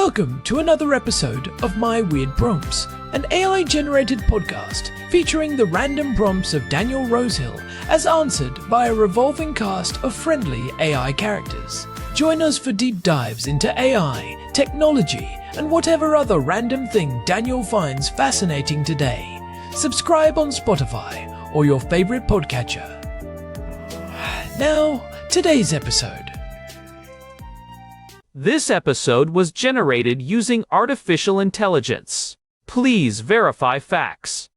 Welcome to another episode of My Weird Prompts, an AI-generated podcast featuring the random prompts of Daniel Rosehill as answered by a revolving cast of friendly AI characters. Join us for deep dives into AI, technology, and whatever other random thing Daniel finds fascinating today. Subscribe on Spotify or your favorite podcatcher. Now, today's episode. This episode was generated using artificial intelligence. Please verify facts.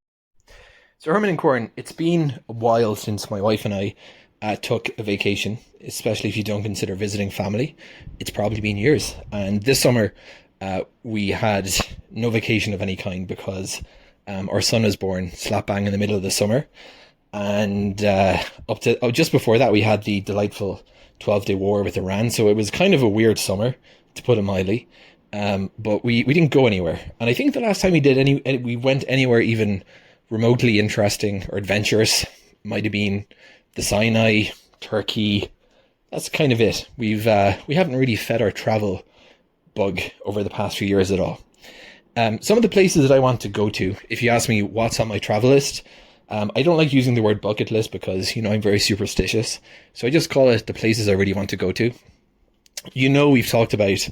So Herman and Corin, it's been a while since my wife and I took a vacation, especially if you don't consider visiting family. It's probably been years. And this summer, we had no vacation of any kind because our son was born slap bang in the middle of the summer. And just before that, we had the delightful 12-day war with Iran. So it was kind of a weird summer, to put it mildly. But we didn't go anywhere. And I think the last time we went anywhere even remotely interesting or adventurous might have been the Sinai, Turkey. That's kind of it. We haven't really fed our travel bug over the past few years at all. Some of the places that I want to go to, if you ask me what's on my travel list, I don't like using the word bucket list because, I'm very superstitious. So I just call it the places I really want to go to. We've talked about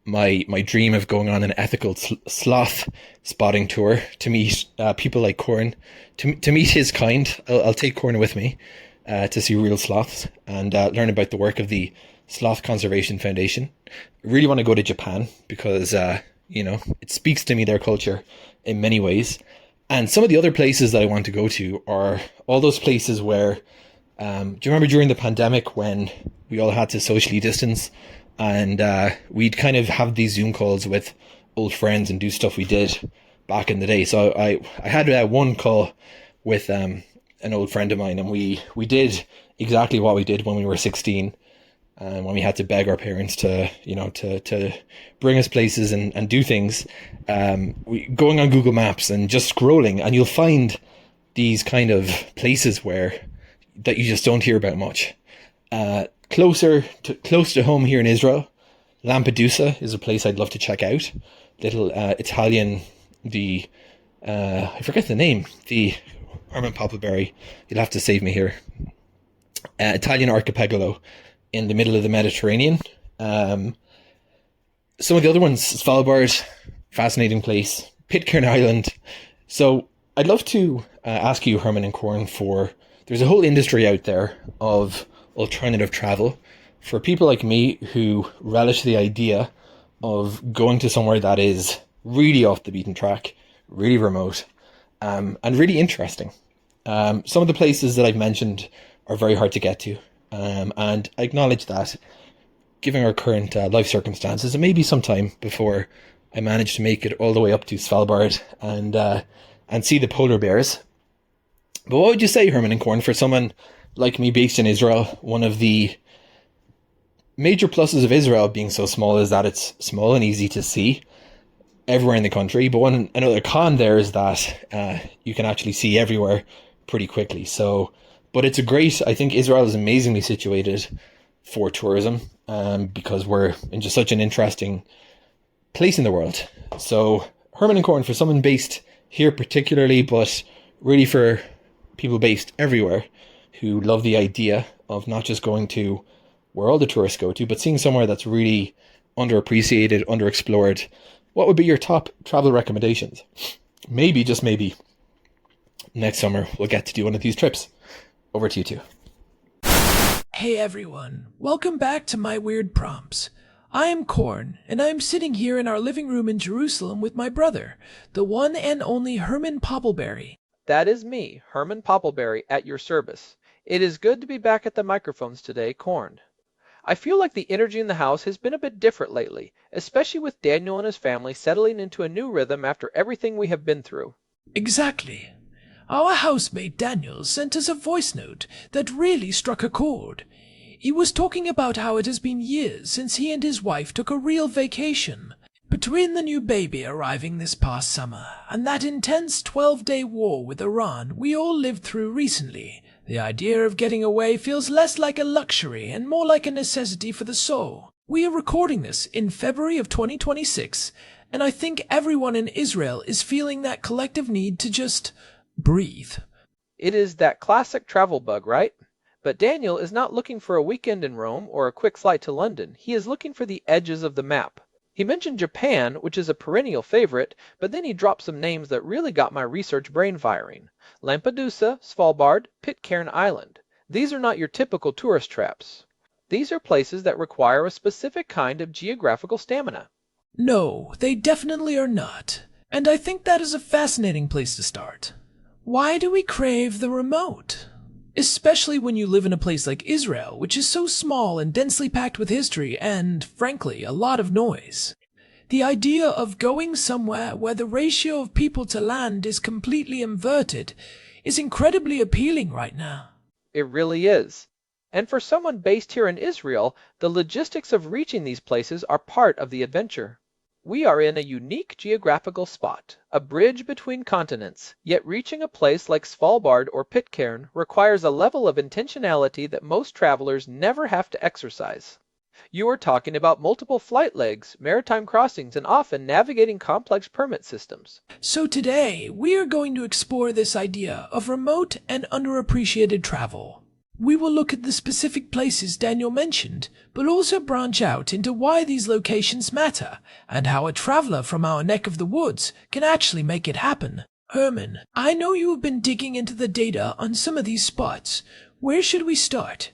my dream of going on an ethical sloth spotting tour to meet people like Corin, to meet his kind. I'll take Corin with me to see real sloths and learn about the work of the Sloth Conservation Foundation. I really want to go to Japan because, it speaks to me, their culture, in many ways. And some of the other places that I want to go to are all those places where, do you remember during the pandemic when we all had to socially distance and we'd kind of have these Zoom calls with old friends and do stuff we did back in the day. So I had one call with an old friend of mine, and we did exactly what we did when we were 16. When we had to beg our parents to bring us places and do things, going on Google Maps and just scrolling, and you'll find these kind of places that you just don't hear about much. Close to home here in Israel, Lampedusa is a place I'd love to check out. Little Italian, I forget the name, the Herman Poppleberry. You'll have to save me here. Italian archipelago in the middle of the Mediterranean. Some of the other ones, Svalbard, fascinating place, Pitcairn Island. So I'd love to ask you, Herman and Corin, there's a whole industry out there of alternative travel for people like me who relish the idea of going to somewhere that is really off the beaten track, really remote, and really interesting. Some of the places that I've mentioned are very hard to get to. And I acknowledge that, given our current life circumstances, it may be some time before I manage to make it all the way up to Svalbard and see the polar bears. But what would you say, Herman and Corin, for someone like me based in Israel? One of the major pluses of Israel being so small is that it's small and easy to see everywhere in the country. But another con there is that you can actually see everywhere pretty quickly. But I think Israel is amazingly situated for tourism because we're in just such an interesting place in the world. So Herman and Corin, for someone based here particularly, but really for people based everywhere who love the idea of not just going to where all the tourists go to, but seeing somewhere that's really underappreciated, underexplored, what would be your top travel recommendations? Maybe, just maybe, next summer we'll get to do one of these trips. Over to you two. Hey everyone, welcome back to My Weird Prompts. I am Corin, and I am sitting here in our living room in Jerusalem with my brother, the one and only Herman Poppleberry. That is me, Herman Poppleberry, at your service. It is good to be back at the microphones today, Corin. I feel like the energy in the house has been a bit different lately, especially with Daniel and his family settling into a new rhythm after everything we have been through. Exactly. Our housemate Daniel sent us a voice note that really struck a chord. He was talking about how it has been years since he and his wife took a real vacation. Between the new baby arriving this past summer and that intense 12-day war with Iran we all lived through recently, the idea of getting away feels less like a luxury and more like a necessity for the soul. We are recording this in February of 2026, and I think everyone in Israel is feeling that collective need to just breathe. It is that classic travel bug, right? But Daniel is not looking for a weekend in Rome or a quick flight to London. He is looking for the edges of the map. He mentioned Japan, which is a perennial favorite, but then he dropped some names that really got my research brain firing. Lampedusa, Svalbard, Pitcairn Island. These are not your typical tourist traps. These are places that require a specific kind of geographical stamina. No, they definitely are not. And I think that is a fascinating place to start. Why do we crave the remote? Especially when you live in a place like Israel, which is so small and densely packed with history and, frankly, a lot of noise. The idea of going somewhere where the ratio of people to land is completely inverted is incredibly appealing right now. It really is. And for someone based here in Israel, the logistics of reaching these places are part of the adventure. We are in a unique geographical spot, a bridge between continents, yet reaching a place like Svalbard or Pitcairn requires a level of intentionality that most travelers never have to exercise. You are talking about multiple flight legs, maritime crossings, and often navigating complex permit systems. So today, we are going to explore this idea of remote and underappreciated travel. We will look at the specific places Daniel mentioned, but also branch out into why these locations matter, and how a traveler from our neck of the woods can actually make it happen. Herman, I know you have been digging into the data on some of these spots. Where should we start?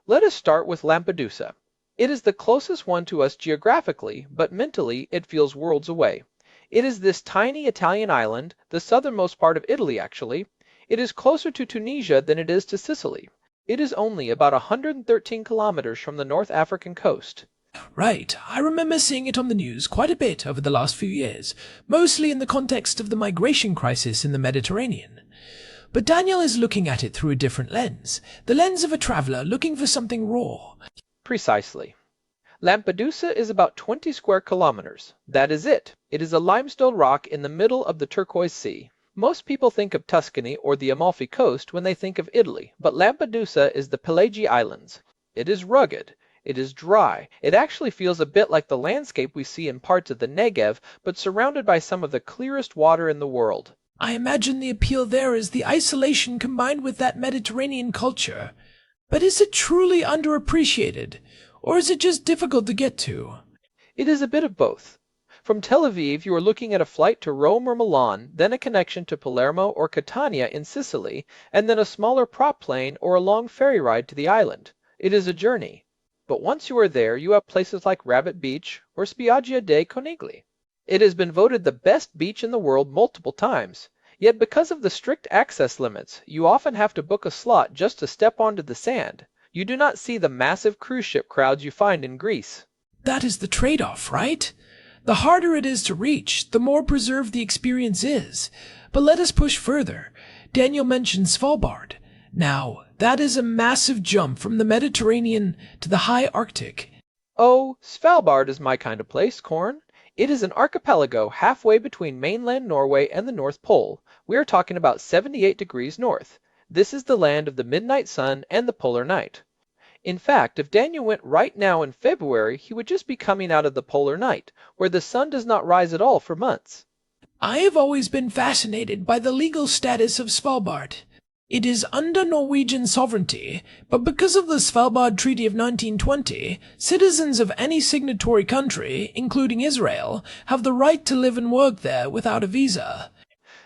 Let us start with Lampedusa. It is the closest one to us geographically, but mentally it feels worlds away. It is this tiny Italian island, the southernmost part of Italy actually. It is closer to Tunisia than it is to Sicily. It is only about 113 kilometers from the North African coast. Right, I remember seeing it on the news quite a bit over the last few years, mostly in the context of the migration crisis in the Mediterranean. But Daniel is looking at it through a different lens, the lens of a traveler looking for something raw. Precisely. Lampedusa is about 20 square kilometers. That is it. It is a limestone rock in the middle of the turquoise sea. Most people think of Tuscany or the Amalfi Coast when they think of Italy, but Lampedusa is the Pelagi Islands. It is rugged. It is dry. It actually feels a bit like the landscape we see in parts of the Negev, but surrounded by some of the clearest water in the world. I imagine the appeal there is the isolation combined with that Mediterranean culture. But is it truly underappreciated, or is it just difficult to get to? It is a bit of both. From Tel Aviv, you are looking at a flight to Rome or Milan, then a connection to Palermo or Catania in Sicily, and then a smaller prop plane or a long ferry ride to the island. It is a journey. But once you are there, you have places like Rabbit Beach or Spiaggia dei Conigli. It has been voted the best beach in the world multiple times. Yet because of the strict access limits, you often have to book a slot just to step onto the sand. You do not see the massive cruise ship crowds you find in Greece. That is the trade-off, right? The harder it is to reach, the more preserved the experience is. But let us push further. Daniel mentioned Svalbard. Now, that is a massive jump from the Mediterranean to the high Arctic. Oh, Svalbard is my kind of place, Corn. It is an archipelago halfway between mainland Norway and the North Pole. We are talking about 78 degrees north. This is the land of the midnight sun and the polar night. In fact, if Daniel went right now in February, he would just be coming out of the polar night, where the sun does not rise at all for months. I have always been fascinated by the legal status of Svalbard. It is under Norwegian sovereignty, but because of the Svalbard Treaty of 1920, citizens of any signatory country, including Israel, have the right to live and work there without a visa.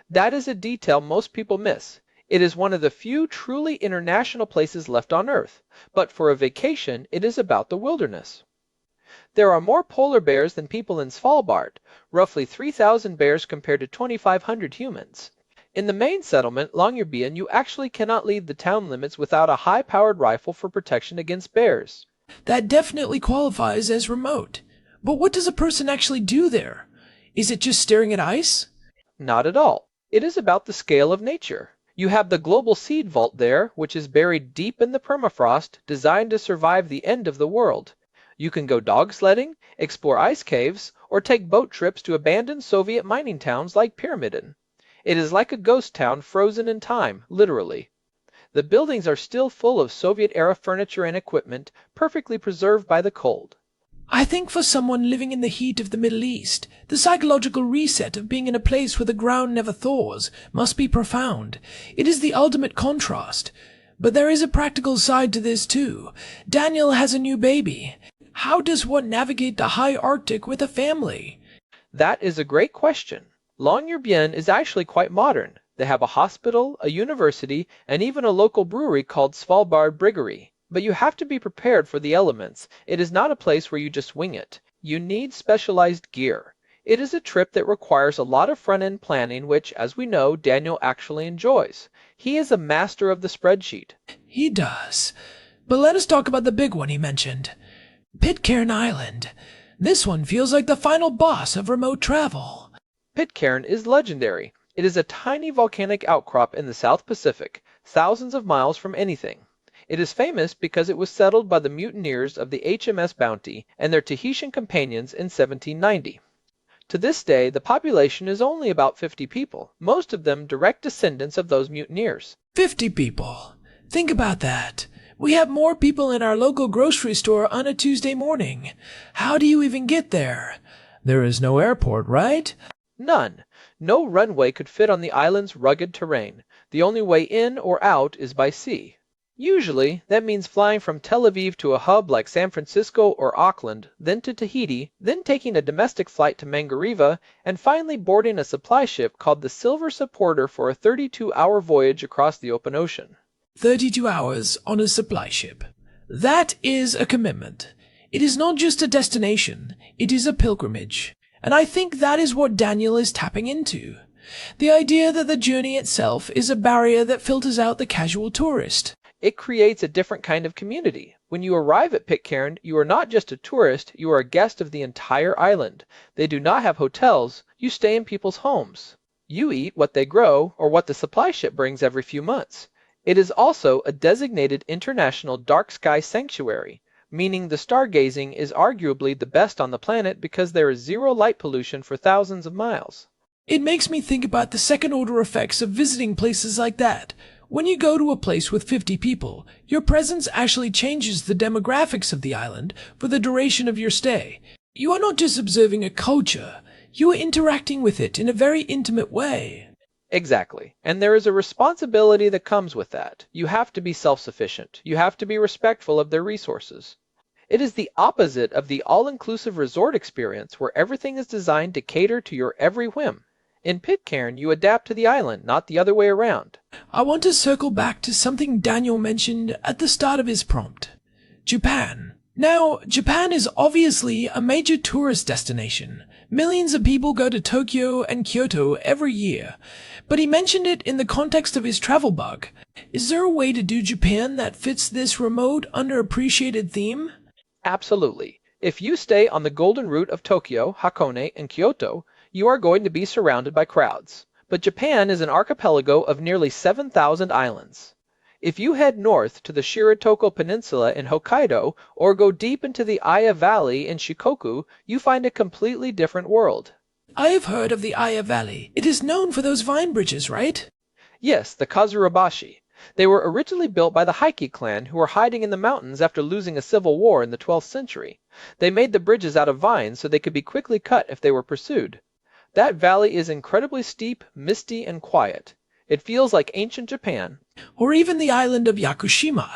That is a detail most people miss. It is one of the few truly international places left on Earth, but for a vacation, it is about the wilderness. There are more polar bears than people in Svalbard, roughly 3,000 bears compared to 2,500 humans. In the main settlement, Longyearbyen, you actually cannot leave the town limits without a high-powered rifle for protection against bears. That definitely qualifies as remote. But what does a person actually do there? Is it just staring at ice? Not at all. It is about the scale of nature. You have the global seed vault there, which is buried deep in the permafrost, designed to survive the end of the world. You can go dog sledding, explore ice caves, or take boat trips to abandoned Soviet mining towns like Pyramiden. It is like a ghost town frozen in time, literally. The buildings are still full of Soviet-era furniture and equipment, perfectly preserved by the cold. I think for someone living in the heat of the Middle East, the psychological reset of being in a place where the ground never thaws must be profound. It is the ultimate contrast. But there is a practical side to this too. Daniel has a new baby. How does one navigate the high Arctic with a family? That is a great question. Longyearbyen is actually quite modern. They have a hospital, a university, and even a local brewery called Svalbard Brewery. But you have to be prepared for the elements. It is not a place where you just wing it. You need specialized gear. It is a trip that requires a lot of front-end planning, which, as we know, Daniel actually enjoys. He is a master of the spreadsheet. He does. But let us talk about the big one he mentioned. Pitcairn Island. This one feels like the final boss of remote travel. Pitcairn is legendary. It is a tiny volcanic outcrop in the South Pacific, thousands of miles from anything. It is famous because it was settled by the mutineers of the HMS Bounty and their Tahitian companions in 1790. To this day, the population is only about 50 people, most of them direct descendants of those mutineers. 50 people. Think about that. We have more people in our local grocery store on a Tuesday morning. How do you even get there? There is no airport, right? None. No runway could fit on the island's rugged terrain. The only way in or out is by sea. Usually, that means flying from Tel Aviv to a hub like San Francisco or Auckland, then to Tahiti, then taking a domestic flight to Mangareva, and finally boarding a supply ship called the Silver Supporter for a 32-hour voyage across the open ocean. 32 hours on a supply ship. That is a commitment. It is not just a destination, it is a pilgrimage. And I think that is what Daniel is tapping into. The idea that the journey itself is a barrier that filters out the casual tourist. It creates a different kind of community. When you arrive at Pitcairn, you are not just a tourist, you are a guest of the entire island. They do not have hotels, you stay in people's homes. You eat what they grow or what the supply ship brings every few months. It is also a designated international dark sky sanctuary, meaning the stargazing is arguably the best on the planet because there is zero light pollution for thousands of miles. It makes me think about the second-order effects of visiting places like that. When you go to a place with 50 people, your presence actually changes the demographics of the island for the duration of your stay. You are not just observing a culture, you are interacting with it in a very intimate way. Exactly. And there is a responsibility that comes with that. You have to be self-sufficient. You have to be respectful of their resources. It is the opposite of the all-inclusive resort experience where everything is designed to cater to your every whim. In Pitcairn, you adapt to the island, not the other way around. I want to circle back to something Daniel mentioned at the start of his prompt. Japan. Now, Japan is obviously a major tourist destination. Millions of people go to Tokyo and Kyoto every year. But he mentioned it in the context of his travel bug. Is there a way to do Japan that fits this remote, underappreciated theme? Absolutely. If you stay on the golden route of Tokyo, Hakone, and Kyoto, you are going to be surrounded by crowds. But Japan is an archipelago of nearly 7,000 islands. If you head north to the Shiratoko Peninsula in Hokkaido or go deep into the Aya Valley in Shikoku, you find a completely different world. I have heard of the Aya Valley. It is known for those vine bridges, right? Yes, the Kazurabashi. They were originally built by the Heike clan who were hiding in the mountains after losing a civil war in the 12th century. They made the bridges out of vines so they could be quickly cut if they were pursued. That valley is incredibly steep, misty, and quiet. It feels like ancient Japan. Or even the island of Yakushima.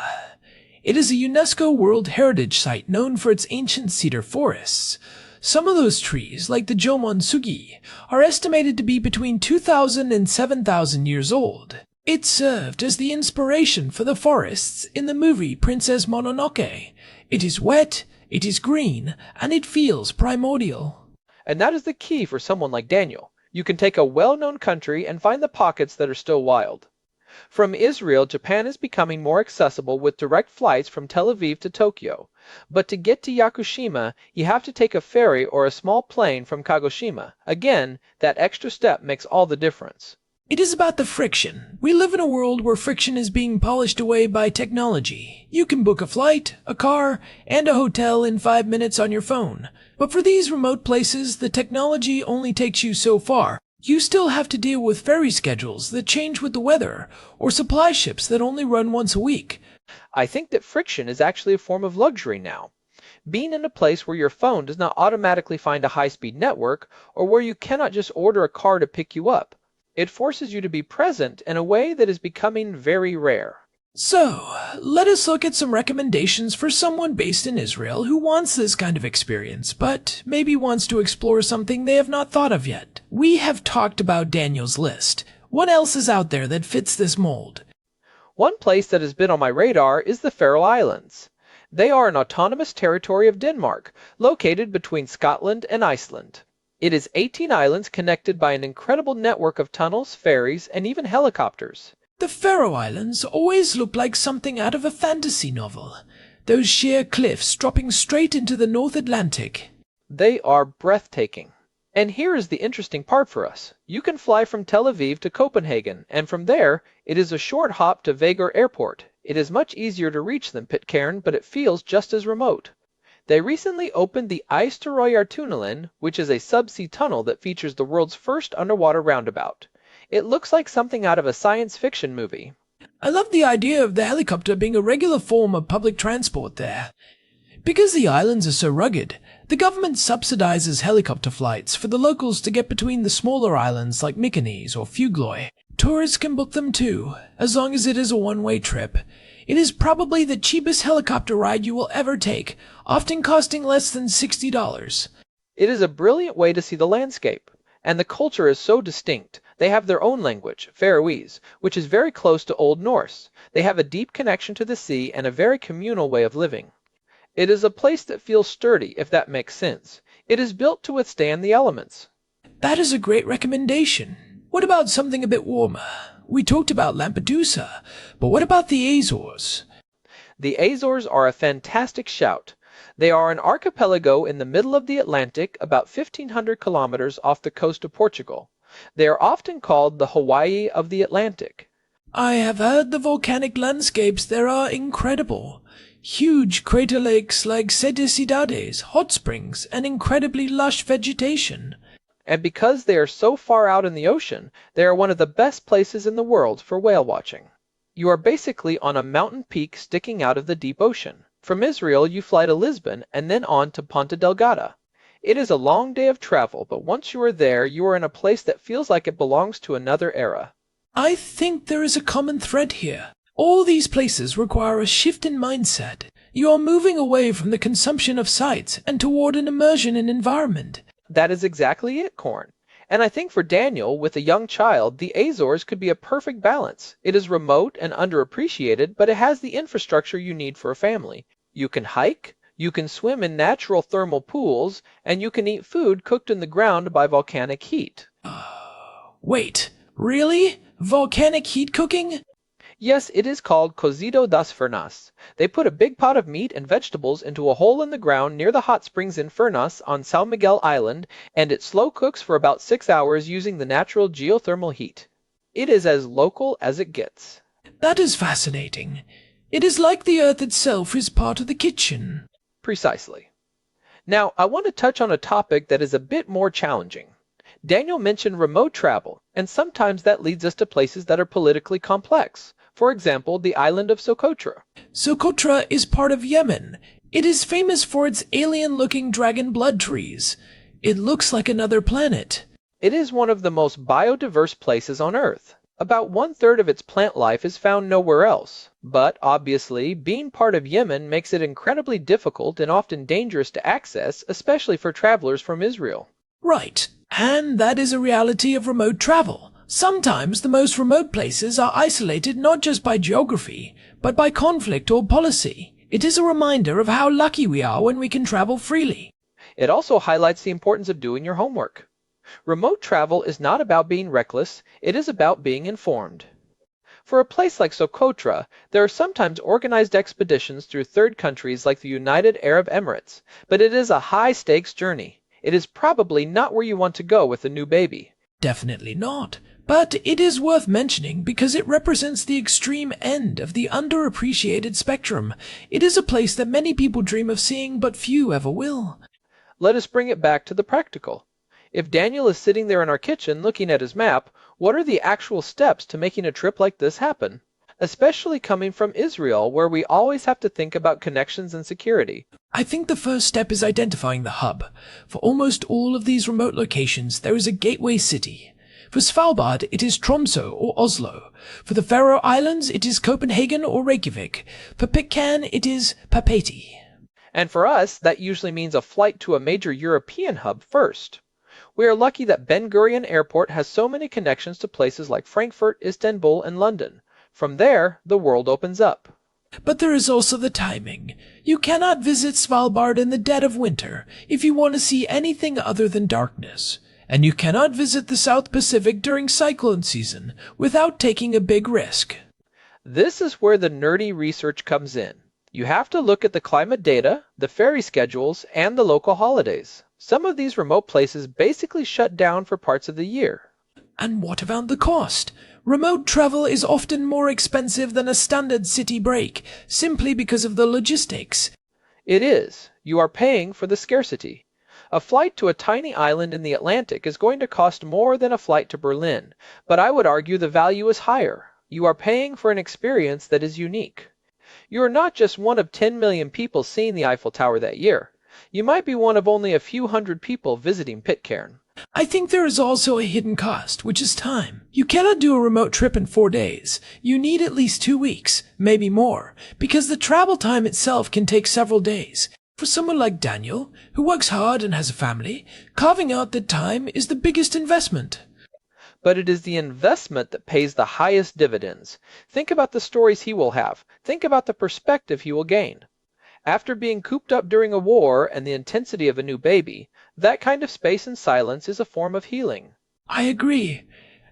It is a UNESCO World Heritage Site known for its ancient cedar forests. Some of those trees, like the Jomon Sugi, are estimated to be between 2,000 and 7,000 years old. It served as the inspiration for the forests in the movie Princess Mononoke. It is wet, it is green, and it feels primordial. And that is the key for someone like Daniel. You can take a well-known country and find the pockets that are still wild. From Israel, Japan is becoming more accessible with direct flights from Tel Aviv to Tokyo. But to get to Yakushima, you have to take a ferry or a small plane from Kagoshima. Again, that extra step makes all the difference. It is about the friction. We live in a world where friction is being polished away by technology. You can book a flight, a car, and a hotel in 5 minutes on your phone. But for these remote places, the technology only takes you so far. You still have to deal with ferry schedules that change with the weather, or supply ships that only run once a week. I think that friction is actually a form of luxury now. Being in a place where your phone does not automatically find a high-speed network, or where you cannot just order a car to pick you up. It forces you to be present in a way that is becoming very rare. So, let us look at some recommendations for someone based in Israel who wants this kind of experience, but maybe wants to explore something they have not thought of yet. We have talked about Daniel's list. What else is out there that fits this mold? One place that has been on my radar is the Faroe Islands. They are an autonomous territory of Denmark, located between Scotland and Iceland. It is 18 islands connected by an incredible network of tunnels, ferries, and even helicopters. The Faroe Islands always look like something out of a fantasy novel. Those sheer cliffs dropping straight into the North Atlantic. They are breathtaking. And here is the interesting part for us. You can fly from Tel Aviv to Copenhagen, and from there, it is a short hop to Vagar Airport. It is much easier to reach than Pitcairn, but it feels just as remote. They recently opened the Eysturoyartunnelen, which is a subsea tunnel that features the world's first underwater roundabout. It looks like something out of a science fiction movie. I love the idea of the helicopter being a regular form of public transport there. Because the islands are so rugged, the government subsidizes helicopter flights for the locals to get between the smaller islands like Mykonos or Fugloy. Tourists can book them too, as long as it is a one-way trip. It is probably the cheapest helicopter ride you will ever take, often costing less than $60. It is a brilliant way to see the landscape, and the culture is so distinct. They have their own language, Faroese, which is very close to Old Norse. They have a deep connection to the sea and a very communal way of living. It is a place that feels sturdy, if that makes sense. It is built to withstand the elements. That is a great recommendation. What about something a bit warmer? We talked about Lampedusa, but what about the Azores? The Azores are a fantastic shout. They are an archipelago in the middle of the Atlantic, about 1,500 kilometers off the coast of Portugal. They are often called the Hawaii of the Atlantic. I have heard the volcanic landscapes there are incredible. Huge crater lakes like Sedicidades, hot springs, and incredibly lush vegetation. And because they are so far out in the ocean, they are one of the best places in the world for whale watching. You are basically on a mountain peak sticking out of the deep ocean. From Israel, you fly to Lisbon and then on to Ponta Delgada. It is a long day of travel, but once you are there, you are in a place that feels like it belongs to another era. I think there is a common thread here. All these places require a shift in mindset. You are moving away from the consumption of sights and toward an immersion in environment. That is exactly it, Corn. And I think for Daniel, with a young child, the Azores could be a perfect balance. It is remote and underappreciated, but it has the infrastructure you need for a family. You can hike, you can swim in natural thermal pools, and you can eat food cooked in the ground by volcanic heat. Wait, really? Volcanic heat cooking? Yes, it is called cozido das Furnas. They put a big pot of meat and vegetables into a hole in the ground near the hot springs in Furnas on São Miguel Island, and it slow cooks for about 6 hours using the natural geothermal heat. It is as local as it gets. That is fascinating. It is like the earth itself is part of the kitchen. Precisely. Now, I want to touch on a topic that is a bit more challenging. Daniel mentioned remote travel, and sometimes that leads us to places that are politically complex. For example, the island of Socotra. Socotra is part of Yemen. It is famous for its alien-looking dragon blood trees. It looks like another planet. It is one of the most biodiverse places on Earth. About 1/3 of its plant life is found nowhere else. But, obviously, being part of Yemen makes it incredibly difficult and often dangerous to access, especially for travelers from Israel. Right, and that is a reality of remote travel. Sometimes the most remote places are isolated not just by geography, but by conflict or policy. It is a reminder of how lucky we are when we can travel freely. It also highlights the importance of doing your homework. Remote travel is not about being reckless, it is about being informed. For a place like Socotra, there are sometimes organized expeditions through third countries like the United Arab Emirates, but it is a high-stakes journey. It is probably not where you want to go with a new baby. Definitely not. But it is worth mentioning because it represents the extreme end of the underappreciated spectrum. It is a place that many people dream of seeing, but few ever will. Let us bring it back to the practical. If Daniel is sitting there in our kitchen looking at his map, what are the actual steps to making a trip like this happen? especially coming from Israel, where we always have to think about connections and security. I think the first step is identifying the hub. For almost all of these remote locations, there is a gateway city. For Svalbard, it is Tromsø or Oslo. For the Faroe Islands, it is Copenhagen or Reykjavik. For Pitcairn, it is Papeti. And for us, that usually means a flight to a major European hub first. We are lucky that Ben Gurion Airport has so many connections to places like Frankfurt, Istanbul, and London. From there, the world opens up. But there is also the timing. You cannot visit Svalbard in the dead of winter if you want to see anything other than darkness. And you cannot visit the South Pacific during cyclone season without taking a big risk. This is where the nerdy research comes in. You have to look at the climate data, the ferry schedules, and the local holidays. Some of these remote places basically shut down for parts of the year. And what about the cost? Remote travel is often more expensive than a standard city break, simply because of the logistics. It is. You are paying for the scarcity. A flight to a tiny island in the Atlantic is going to cost more than a flight to Berlin, but I would argue the value is higher. You are paying for an experience that is unique. You are not just one of 10 million people seeing the Eiffel Tower that year. You might be one of only a few hundred people visiting Pitcairn. I think there is also a hidden cost, which is time. You cannot do a remote trip in 4 days. You need at least 2 weeks, maybe more, because the travel time itself can take several days. For someone like Daniel, who works hard and has a family, carving out that time is the biggest investment. But it is the investment that pays the highest dividends. Think about the stories he will have. Think about the perspective he will gain. After being cooped up during a war and the intensity of a new baby, that kind of space and silence is a form of healing. I agree,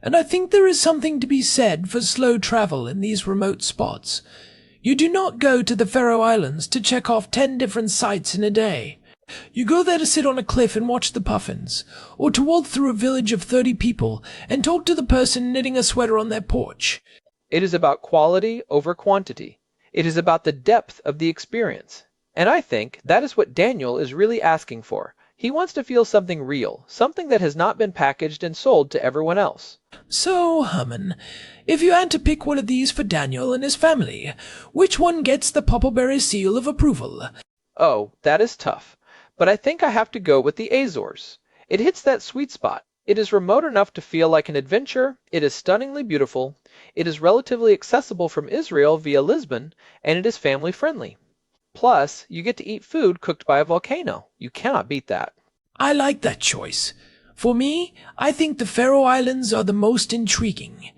and I think there is something to be said for slow travel in these remote spots. You do not go to the Faroe Islands to check off 10 different sites in a day. You go there to sit on a cliff and watch the puffins, or to walk through a village of 30 people and talk to the person knitting a sweater on their porch. It is about quality over quantity. It is about the depth of the experience. And I think that is what Daniel is really asking for. He wants to feel something real, something that has not been packaged and sold to everyone else. So, Herman, if you had to pick one of these for Daniel and his family, which one gets the Poppleberry seal of approval? Oh, that is tough. But I think I have to go with the Azores. It hits that sweet spot. It is remote enough to feel like an adventure, it is stunningly beautiful, it is relatively accessible from Israel via Lisbon, and it is family friendly. Plus, you get to eat food cooked by a volcano. You cannot beat that. I like that choice. For me, I think the Faroe Islands are the most intriguing.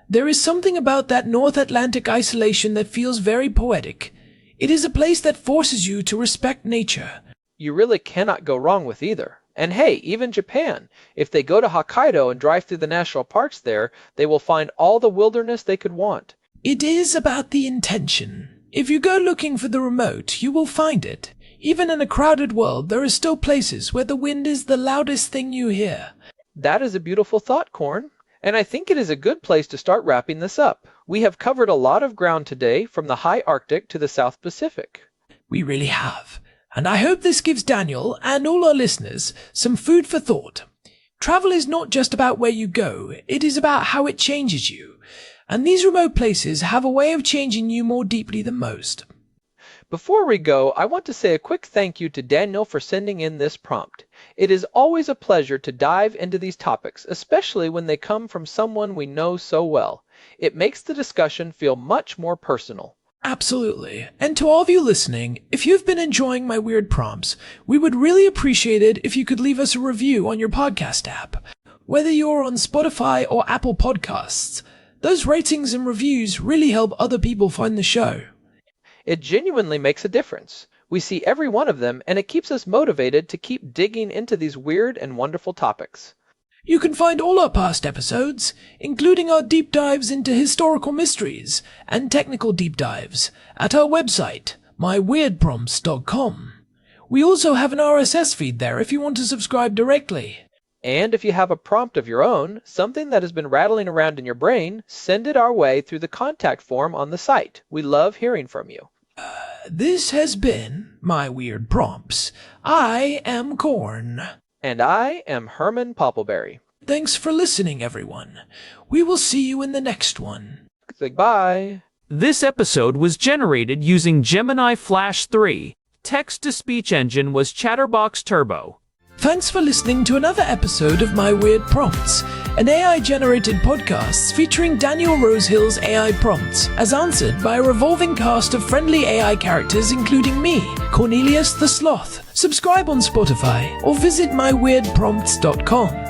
There is something about that North Atlantic isolation that feels very poetic. It is a place that forces you to respect nature. You really cannot go wrong with either. And hey, even Japan, if they go to Hokkaido and drive through the national parks there, they will find all the wilderness they could want. It is about the intention. If you go looking for the remote, you will find it. Even in a crowded world, there are still places where the wind is the loudest thing you hear. That is a beautiful thought, Corn. And I think it is a good place to start wrapping this up. We have covered a lot of ground today, from the high Arctic to the South Pacific. We really have. And I hope this gives Daniel and all our listeners some food for thought. Travel is not just about where you go, it is about how it changes you. And these remote places have a way of changing you more deeply than most. Before we go, I want to say a quick thank you to Daniel for sending in this prompt. It is always a pleasure to dive into these topics, especially when they come from someone we know so well. It makes the discussion feel much more personal. Absolutely. And to all of you listening, if you've been enjoying my weird prompts, we would really appreciate it if you could leave us a review on your podcast app. Whether you're on Spotify or Apple Podcasts, those ratings and reviews really help other people find the show. It genuinely makes a difference. We see every one of them, and it keeps us motivated to keep digging into these weird and wonderful topics. You can find all our past episodes, including our deep dives into historical mysteries and technical deep dives, at our website, myweirdprompts.com. We also have an RSS feed there if you want to subscribe directly. And if you have a prompt of your own, something that has been rattling around in your brain, send it our way through the contact form on the site. We love hearing from you. This has been My Weird Prompts. I am Corn. And I am Herman Poppleberry. Thanks for listening, everyone. We will see you in the next one. Goodbye. This episode was generated using Gemini Flash 3. Text-to-speech engine was Chatterbox Turbo. Thanks for listening to another episode of My Weird Prompts, an AI-generated podcast featuring Daniel Rosehill's AI prompts, as answered by a revolving cast of friendly AI characters including me, Cornelius the Sloth. Subscribe on Spotify or visit myweirdprompts.com.